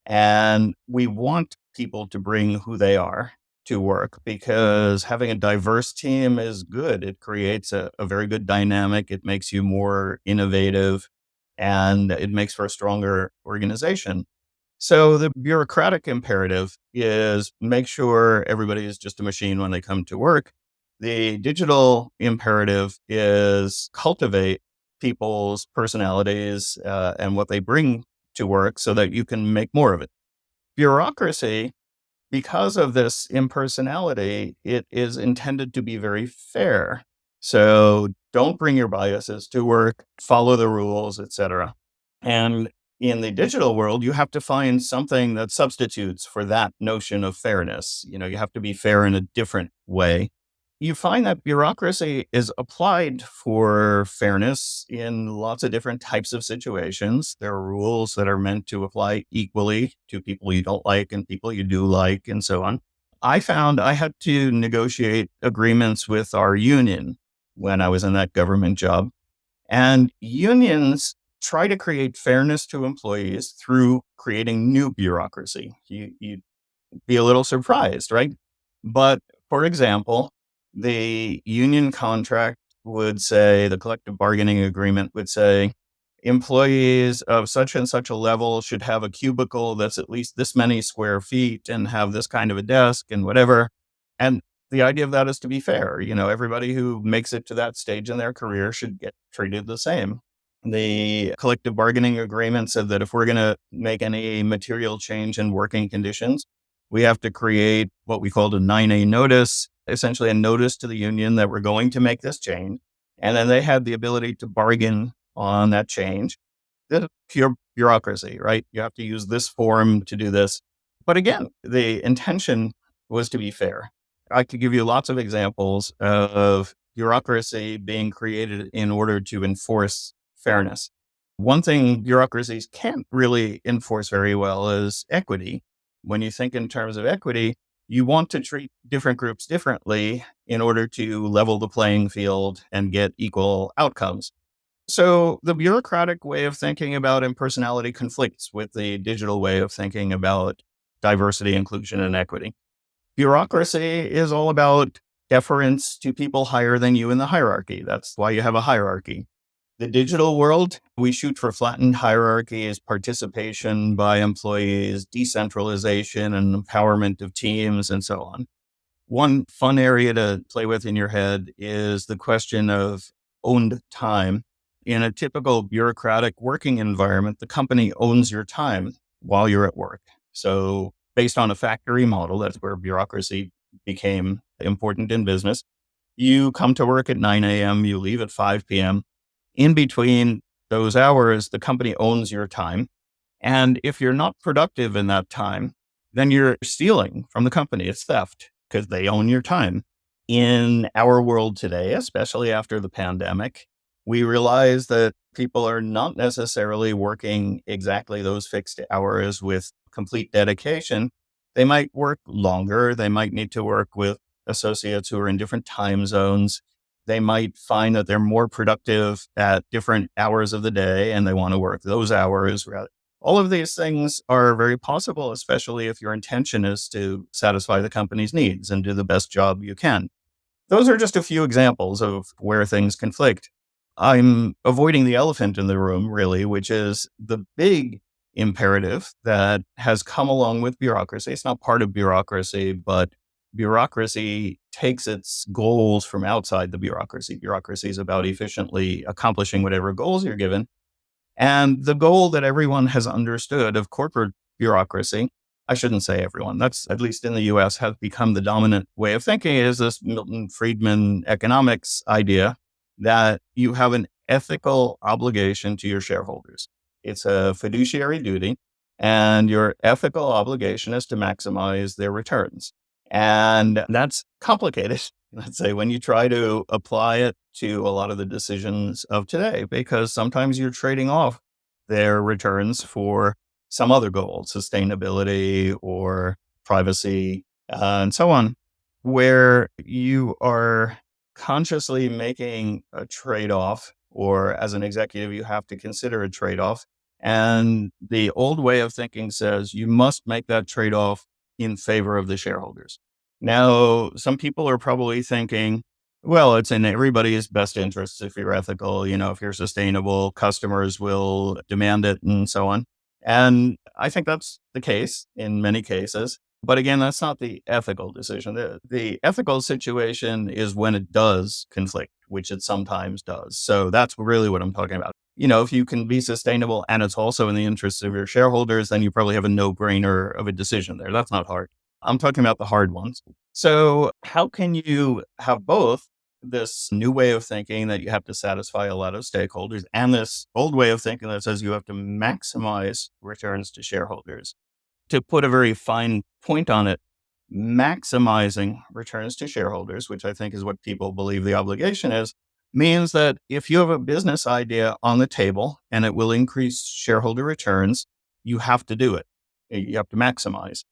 And we want people to bring who they are to work because having a diverse team is good. It creates a very good dynamic. It makes you more innovative and it makes for a stronger organization. So the bureaucratic imperative is make sure everybody is just a machine when they come to work. The digital imperative is cultivate people's personalities and what they bring to work so that you can make more of it. Bureaucracy, because of this impersonality, it is intended to be very fair. So don't bring your biases to work, follow the rules, etc. And in the digital world, you have to find something that substitutes for that notion of fairness. You have to be fair in a different way. You find that bureaucracy is applied for fairness in lots of different types of situations. There are rules that are meant to apply equally to people you don't like and people you do like, and so on. I found I had to negotiate agreements with our union when I was in that government job. And unions try to create fairness to employees through creating new bureaucracy. You'd be a little surprised, right? But for example, the union contract would say, the collective bargaining agreement would say, employees of such and such a level should have a cubicle that's at least this many square feet and have this kind of a desk and whatever. And the idea of that is to be fair. Everybody who makes it to that stage in their career should get treated the same. The collective bargaining agreement said that if we're going to make any material change in working conditions, we have to create what we called a 9A notice, essentially a notice to the union that we're going to make this change. And then they had the ability to bargain on that change. That's pure bureaucracy, right? You have to use this form to do this. But again, the intention was to be fair. I could give you lots of examples of bureaucracy being created in order to enforce fairness. One thing bureaucracies can't really enforce very well is equity. When you think in terms of equity, you want to treat different groups differently in order to level the playing field and get equal outcomes. So the bureaucratic way of thinking about impersonality conflicts with the digital way of thinking about diversity, inclusion, and equity. Bureaucracy is all about deference to people higher than you in the hierarchy. That's why you have a hierarchy. The digital world, we shoot for flattened hierarchies, participation by employees, decentralization and empowerment of teams, and so on. One fun area to play with in your head is the question of owned time. In a typical bureaucratic working environment, the company owns your time while you're at work. So based on a factory model, that's where bureaucracy became important in business. You come to work at 9 a.m., you leave at 5 p.m. In between those hours, the company owns your time. And if you're not productive in that time, then you're stealing from the company. It's theft because they own your time. In our world today, especially after the pandemic, we realize that people are not necessarily working exactly those fixed hours with complete dedication. They might work longer. They might need to work with associates who are in different time zones. They might find that they're more productive at different hours of the day and they want to work those hours. All of these things are very possible, especially if your intention is to satisfy the company's needs and do the best job you can. Those are just a few examples of where things conflict. I'm avoiding the elephant in the room, really, which is the big imperative that has come along with bureaucracy. It's not part of bureaucracy, but bureaucracy takes its goals from outside the bureaucracy. Bureaucracy is about efficiently accomplishing whatever goals you're given. And the goal that everyone has understood of corporate bureaucracy, I shouldn't say everyone, that's at least in the US has become the dominant way of thinking, is this Milton Friedman economics idea that you have an ethical obligation to your shareholders. It's a fiduciary duty, and your ethical obligation is to maximize their returns. And that's complicated, let's say, when you try to apply it to a lot of the decisions of today, because sometimes you're trading off their returns for some other goal, sustainability or privacy, and so on, where you are consciously making a trade-off, or as an executive, you have to consider a trade-off. And the old way of thinking says you must make that trade-off in favor of the shareholders. Now, some people are probably thinking, well, it's in everybody's best interests if you're ethical, if you're sustainable, customers will demand it and so on. And I think that's the case in many cases. But again, that's not the ethical decision. The ethical situation is when it does conflict, which it sometimes does. So that's really what I'm talking about. If you can be sustainable and it's also in the interests of your shareholders, then you probably have a no-brainer of a decision there. That's not hard. I'm talking about the hard ones. So how can you have both this new way of thinking that you have to satisfy a lot of stakeholders and this old way of thinking that says you have to maximize returns to shareholders? To put a very fine point on it, maximizing returns to shareholders, which I think is what people believe the obligation is, means that if you have a business idea on the table and it will increase shareholder returns, you have to do it. You have to maximize.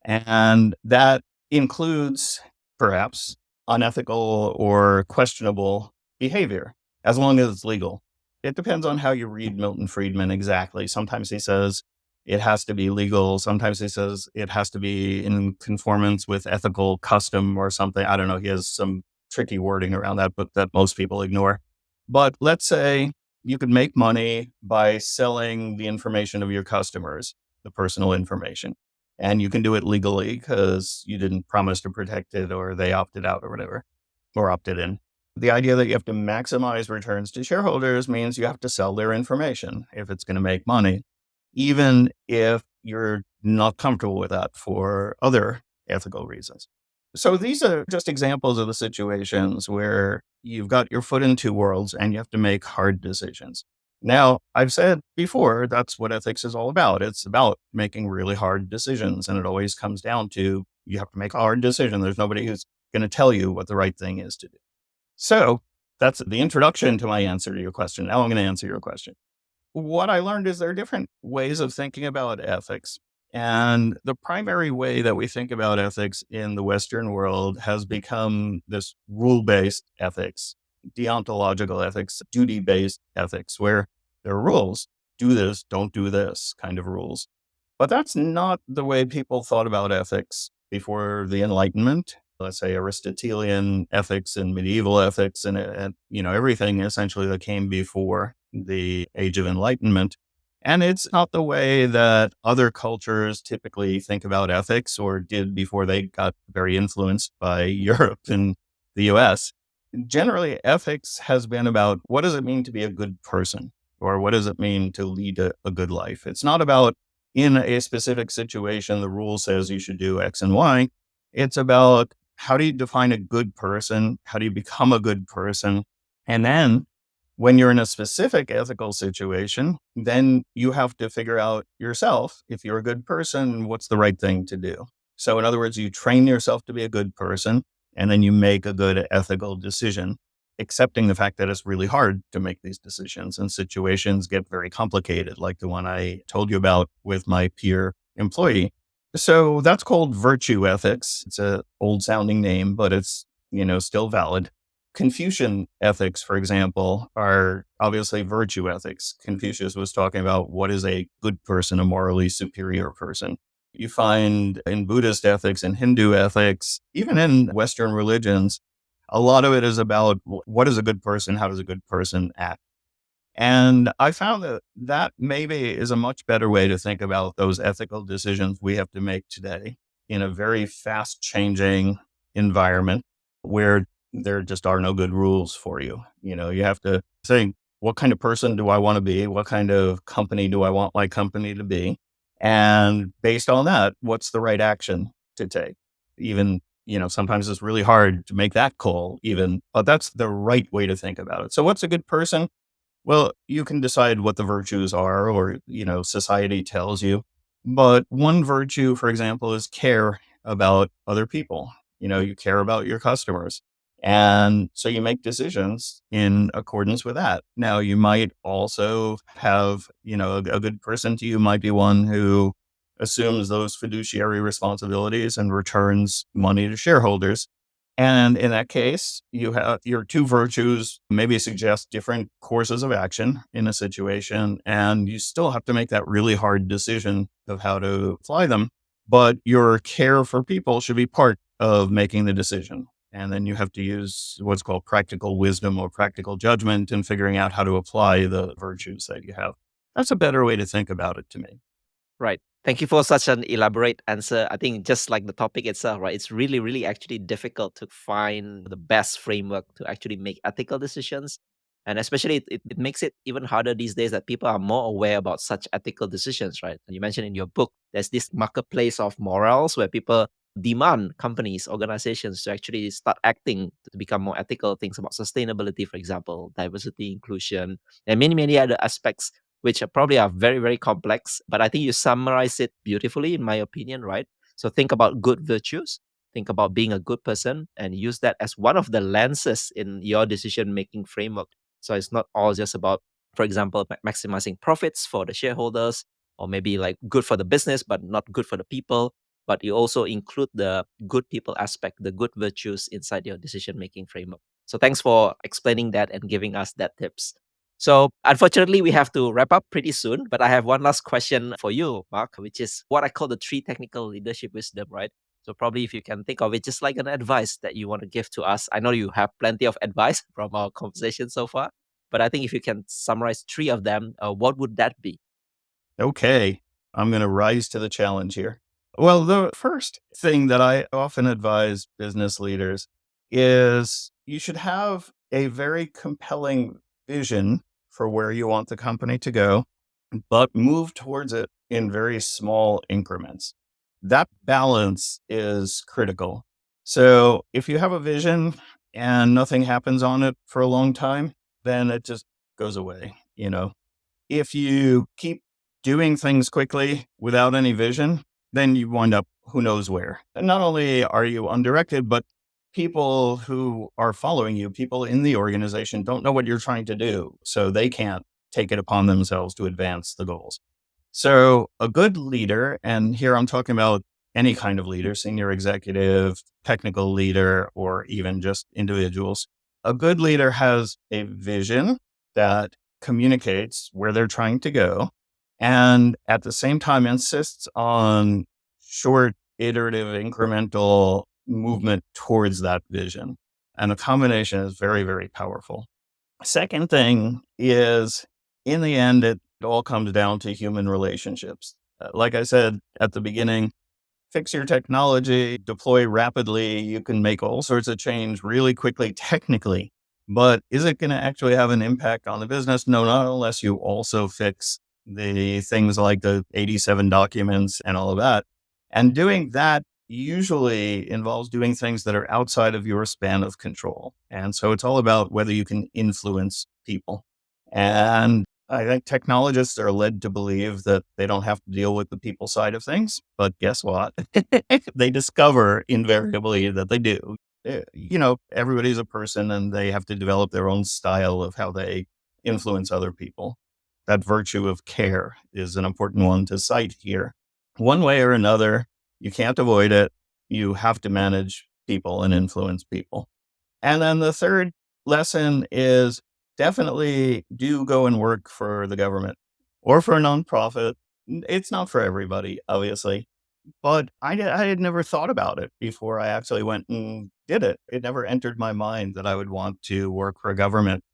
And that includes perhaps unethical or questionable behavior, as long as it's legal. It depends on how you read Milton Friedman exactly. Sometimes he says it has to be legal. Sometimes he says it has to be in conformance with ethical custom or something. I don't know. He has some tricky wording around that, but that most people ignore. But let's say you could make money by selling the information of your customers, the personal information. And you can do it legally because you didn't promise to protect it or they opted out or whatever, or opted in. The idea that you have to maximize returns to shareholders means you have to sell their information if it's going to make money, even if you're not comfortable with that for other ethical reasons. So these are just examples of the situations where you've got your foot in two worlds and you have to make hard decisions. Now, I've said before, that's what ethics is all about. It's about making really hard decisions. And it always comes down to you have to make a hard decision. There's nobody who's going to tell you what the right thing is to do. So that's the introduction to my answer to your question. Now I'm going to answer your question. What I learned is there are different ways of thinking about ethics. And the primary way that we think about ethics in the Western world has become this rule based ethics, deontological ethics, duty based ethics, where there are rules do this, don't do this kind of rules. But that's not the way people thought about ethics before the Enlightenment. Let's say Aristotelian ethics and medieval ethics and everything essentially that came before the Age of Enlightenment. And it's not the way that other cultures typically think about ethics or did before they got very influenced by Europe and the US. Generally, ethics has been about what does it mean to be a good person or what does it mean to lead a good life? It's not about in a specific situation, the rule says you should do X and Y. It's about how do you define a good person? How do you become a good person? And then when you're in a specific ethical situation, then you have to figure out yourself, if you're a good person, what's the right thing to do? So in other words, you train yourself to be a good person and then you make a good ethical decision, accepting the fact that it's really hard to make these decisions and situations get very complicated, like the one I told you about with my peer employee. So that's called virtue ethics. It's an old sounding name, but it's, still valid. Confucian ethics, for example, are obviously virtue ethics. Confucius was talking about what is a good person, a morally superior person. You find in Buddhist ethics and Hindu ethics, even in Western religions, a lot of it is about what is a good person? How does a good person act? And I found that maybe is a much better way to think about those ethical decisions we have to make today in a very fast changing environment where there just are no good rules for you. You have to think, what kind of person do I want to be? What kind of company do I want my company to be? And based on that, what's the right action to take? Even, sometimes it's really hard to make that call even, but that's the right way to think about it. So what's a good person? Well, you can decide what the virtues are, or, society tells you. But one virtue, for example, is care about other people. You care about your customers. And so you make decisions in accordance with that. Now, you might also have, a good person to you might be one who assumes those fiduciary responsibilities and returns money to shareholders. And in that case, you have your two virtues maybe suggest different courses of action in a situation, and you still have to make that really hard decision of how to apply them. But your care for people should be part of making the decision. And then you have to use what's called practical wisdom or practical judgment in figuring out how to apply the virtues that you have. That's a better way to think about it to me. Right. Thank you for such an elaborate answer. I think just like the topic itself, right? It's really, really actually difficult to find the best framework to actually make ethical decisions. And especially it makes it even harder these days that people are more aware about such ethical decisions, right? And you mentioned in your book, there's this marketplace of morals where people demand companies, organizations to actually start acting to become more ethical. Things about sustainability, for example, diversity, inclusion, and many, many other aspects which are probably are very, very complex. But I think you summarize it beautifully, in my opinion, right? So think about good virtues, think about being a good person, and use that as one of the lenses in your decision making framework. So it's not all just about, for example, maximizing profits for the shareholders, or maybe like good for the business, but not good for the people. But you also include the good people aspect, the good virtues inside your decision making framework. So thanks for explaining that and giving us that tips. So, unfortunately, we have to wrap up pretty soon. But I have one last question for you, Mark, which is what I call the three technical leadership wisdom, right? So, probably if you can think of it just like an advice that you want to give to us. I know you have plenty of advice from our conversation so far. But I think if you can summarize 3 of them, what would that be? Okay, I'm going to rise to the challenge here. Well, the first thing that I often advise business leaders is you should have a very compelling vision for where you want the company to go, but move towards it in very small increments. That balance is critical. So if you have a vision and nothing happens on it for a long time, then it just goes away, if you keep doing things quickly without any vision, then you wind up who knows where. And not only are you undirected, but people who are following you, people in the organization don't know what you're trying to do. So they can't take it upon themselves to advance the goals. So a good leader, and here I'm talking about any kind of leader, senior executive, technical leader, or even just individuals. A good leader has a vision that communicates where they're trying to go, and at the same time insists on short, iterative, incremental movement towards that vision. And a combination is very, very powerful. Second thing is, in the end, it all comes down to human relationships. Like I said at the beginning, fix your technology, deploy rapidly. You can make all sorts of change really quickly technically, but is it going to actually have an impact on the business? No, not unless you also fix the things like the 87 documents and all of that. And doing that usually involves doing things that are outside of your span of control. And so it's all about whether you can influence people. And I think technologists are led to believe that they don't have to deal with the people side of things. But guess what? They discover invariably that they do. Everybody's a person and they have to develop their own style of how they influence other people. That virtue of care is an important one to cite here. One way or another, you can't avoid it. You have to manage people and influence people. And then the third lesson is definitely do go and work for the government or for a nonprofit. It's not for everybody, obviously, but I had never thought about it before I actually went and did it. It never entered my mind that I would want to work for a government.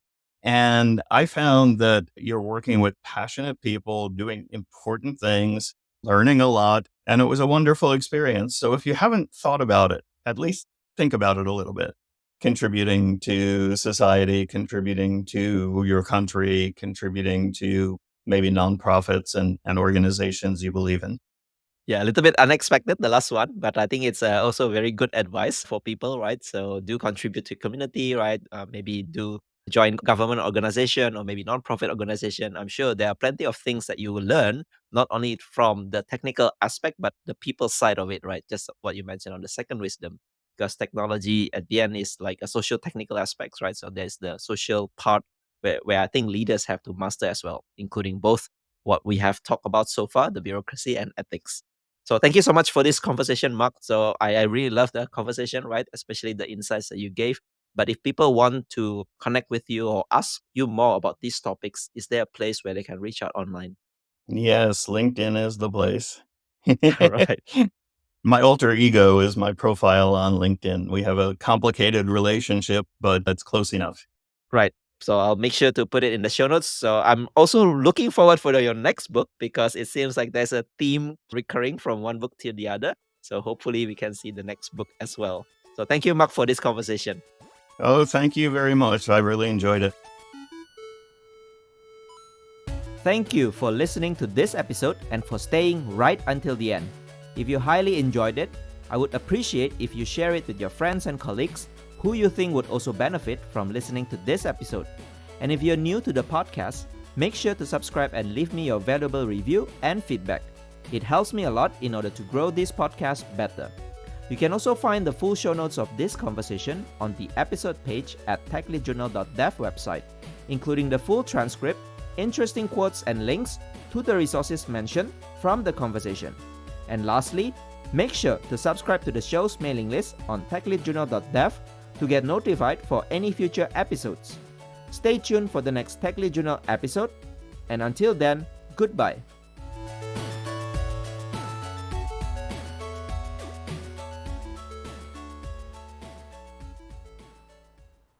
And I found that you're working with passionate people doing important things, learning a lot, and it was a wonderful experience. So if you haven't thought about it, at least think about it a little bit. Contributing to society, contributing to your country, contributing to maybe nonprofits and organizations you believe in. Yeah, a little bit unexpected, the last one, but I think it's also very good advice for people, right? So do contribute to community, right? Maybe do join government organization or maybe nonprofit organization. I'm sure there are plenty of things that you will learn, not only from the technical aspect, but the people side of it, right? Just what you mentioned on the second wisdom, because technology at the end is like a social technical aspects, right? So there's the social part where I think leaders have to master as well, including both what we have talked about so far, the bureaucracy and ethics. So thank you so much for this conversation, Mark. So I really love the conversation, right? Especially the insights that you gave. But if people want to connect with you or ask you more about these topics, is there a place where they can reach out online? Yes, LinkedIn is the place. All right. My alter ego is my profile on LinkedIn. We have a complicated relationship, but that's close enough. Right. So I'll make sure to put it in the show notes. So I'm also looking forward for your next book because it seems like there's a theme recurring from one book to the other. So hopefully we can see the next book as well. So thank you, Mark, for this conversation. Oh, thank you very much. I really enjoyed it. Thank you for listening to this episode and for staying right until the end. If you highly enjoyed it, I would appreciate if you share it with your friends and colleagues who you think would also benefit from listening to this episode. And if you're new to the podcast, make sure to subscribe and leave me your valuable review and feedback. It helps me a lot in order to grow this podcast better. You can also find the full show notes of this conversation on the episode page at techleadjournal.dev website, including the full transcript, interesting quotes and links to the resources mentioned from the conversation. And lastly, make sure to subscribe to the show's mailing list on techleadjournal.dev to get notified for any future episodes. Stay tuned for the next Tech Lead Journal episode, and until then, goodbye.